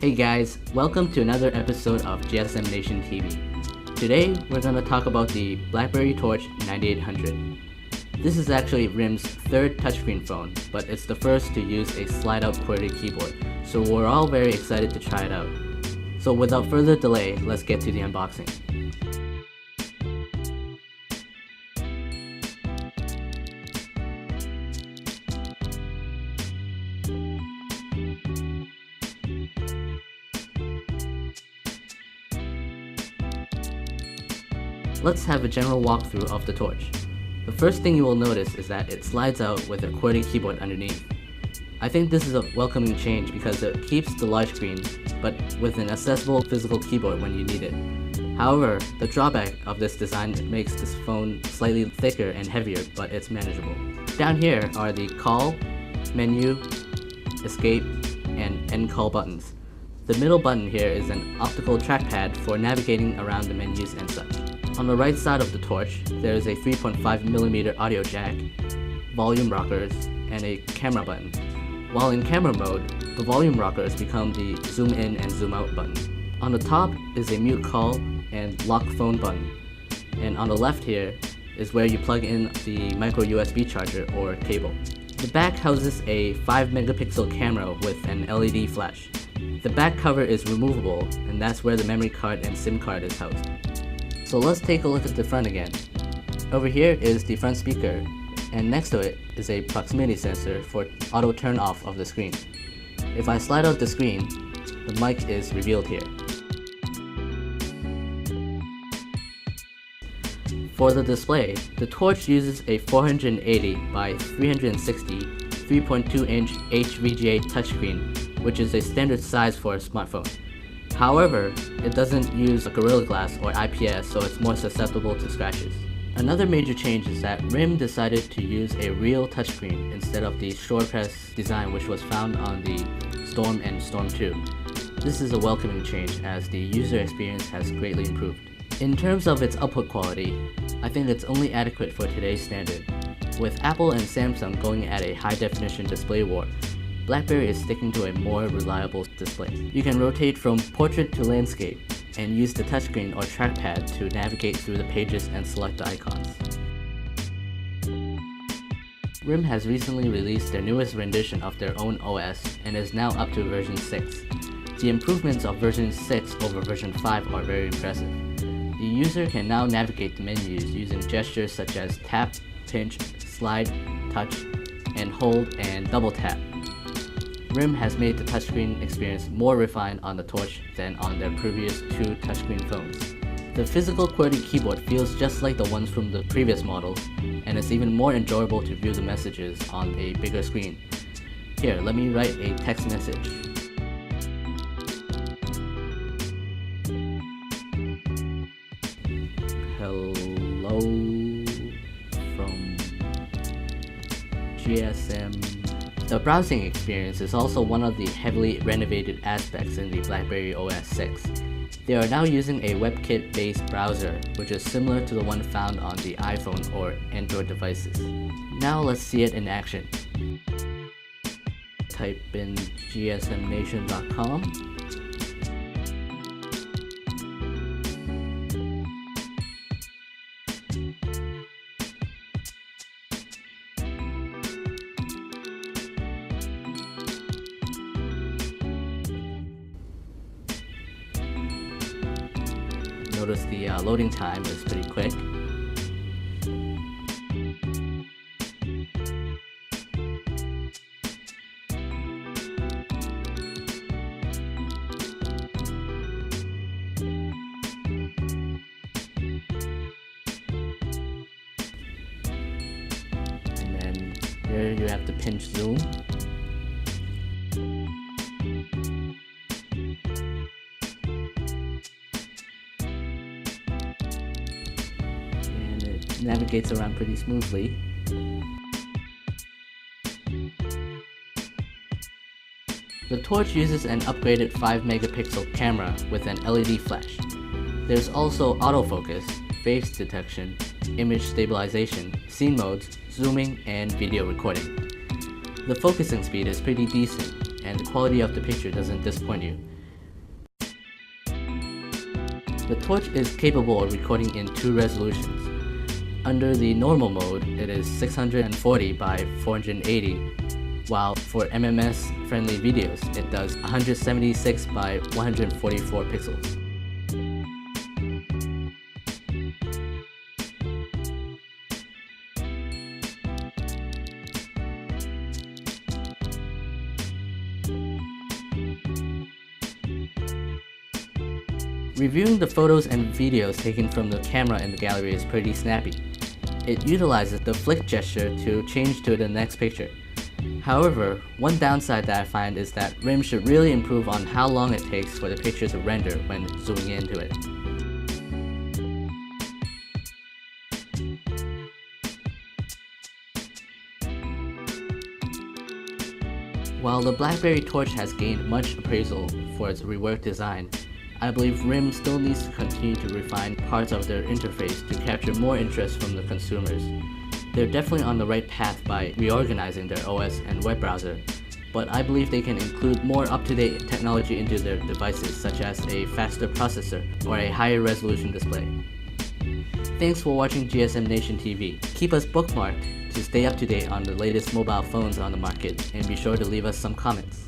Hey guys, welcome to another episode of GSM Nation TV. Today, we're going to talk about the BlackBerry Torch 9800. This is actually RIM's third touchscreen phone, but it's the first to use a slide-out QWERTY keyboard, so we're all very excited to try it out. So without further delay, let's get to the unboxing. Let's have a general walkthrough of the Torch. The first thing you will notice is that it slides out with a QWERTY keyboard underneath. I think this is a welcoming change because it keeps the large screen, but with an accessible physical keyboard when you need it. However, the drawback of this design makes this phone slightly thicker and heavier, but it's manageable. Down here are the call, menu, escape, and end call buttons. The middle button here is an optical trackpad for navigating around the menus and such. On the right side of the Torch, there is a 3.5mm audio jack, volume rockers, and a camera button. While in camera mode, the volume rockers become the zoom in and zoom out button. On the top is a mute call and lock phone button. And on the left here is where you plug in the micro USB charger or cable. The back houses a 5-megapixel camera with an LED flash. The back cover is removable, and that's where the memory card and SIM card is housed. So let's take a look at the front again. Over here is the front speaker, and next to it is a proximity sensor for auto turn off of the screen. If I slide out the screen, the mic is revealed here. For the display, the Torch uses a 480 by 360 3.2-inch HVGA touchscreen, which is a standard size for a smartphone. However, it doesn't use a Gorilla Glass or IPS, so it's more susceptible to scratches. Another major change is that RIM decided to use a real touchscreen instead of the shore press design which was found on the Storm and Storm 2. This is a welcoming change as the user experience has greatly improved. In terms of its output quality, I think it's only adequate for today's standard. With Apple and Samsung going at a high-definition display war, BlackBerry is sticking to a more reliable display. You can rotate from portrait to landscape and use the touchscreen or trackpad to navigate through the pages and select the icons. RIM has recently released their newest rendition of their own OS and is now up to version 6. The improvements of version 6 over version 5 are very impressive. The user can now navigate the menus using gestures such as tap, pinch, slide, touch, and hold and double tap. RIM has made the touchscreen experience more refined on the Torch than on their previous two touchscreen phones. The physical QWERTY keyboard feels just like the ones from the previous models, and it's even more enjoyable to view the messages on a bigger screen. Here, let me write a text message. Hello from GSM. The browsing experience is also one of the heavily renovated aspects in the BlackBerry OS 6. They are now using a WebKit-based browser, which is similar to the one found on the iPhone or Android devices. Now let's see it in action. Type in gsmnation.com. Notice the loading time is pretty quick. And then here you have the pinch zoom. Navigates around pretty smoothly. The Torch uses an upgraded 5-megapixel camera with an LED flash. There's also autofocus, face detection, image stabilization, scene modes, zooming, and video recording. The focusing speed is pretty decent, and the quality of the picture doesn't disappoint you. The Torch is capable of recording in 2 resolutions. Under the normal mode, it is 640 by 480, while for MMS-friendly videos, it does 176 by 144 pixels. Reviewing the photos and videos taken from the camera in the gallery is pretty snappy. It utilizes the flick gesture to change to the next picture. However, one downside that I find is that RIM should really improve on how long it takes for the picture to render when zooming into it. While the BlackBerry Torch has gained much appraisal for its reworked design, I believe RIM still needs to continue to refine parts of their interface to capture more interest from the consumers. They're definitely on the right path by reorganizing their OS and web browser, but I believe they can include more up-to-date technology into their devices, such as a faster processor or a higher resolution display. Thanks for watching GSM Nation TV. Keep us bookmarked to stay up to date on the latest mobile phones on the market, and be sure to leave us some comments.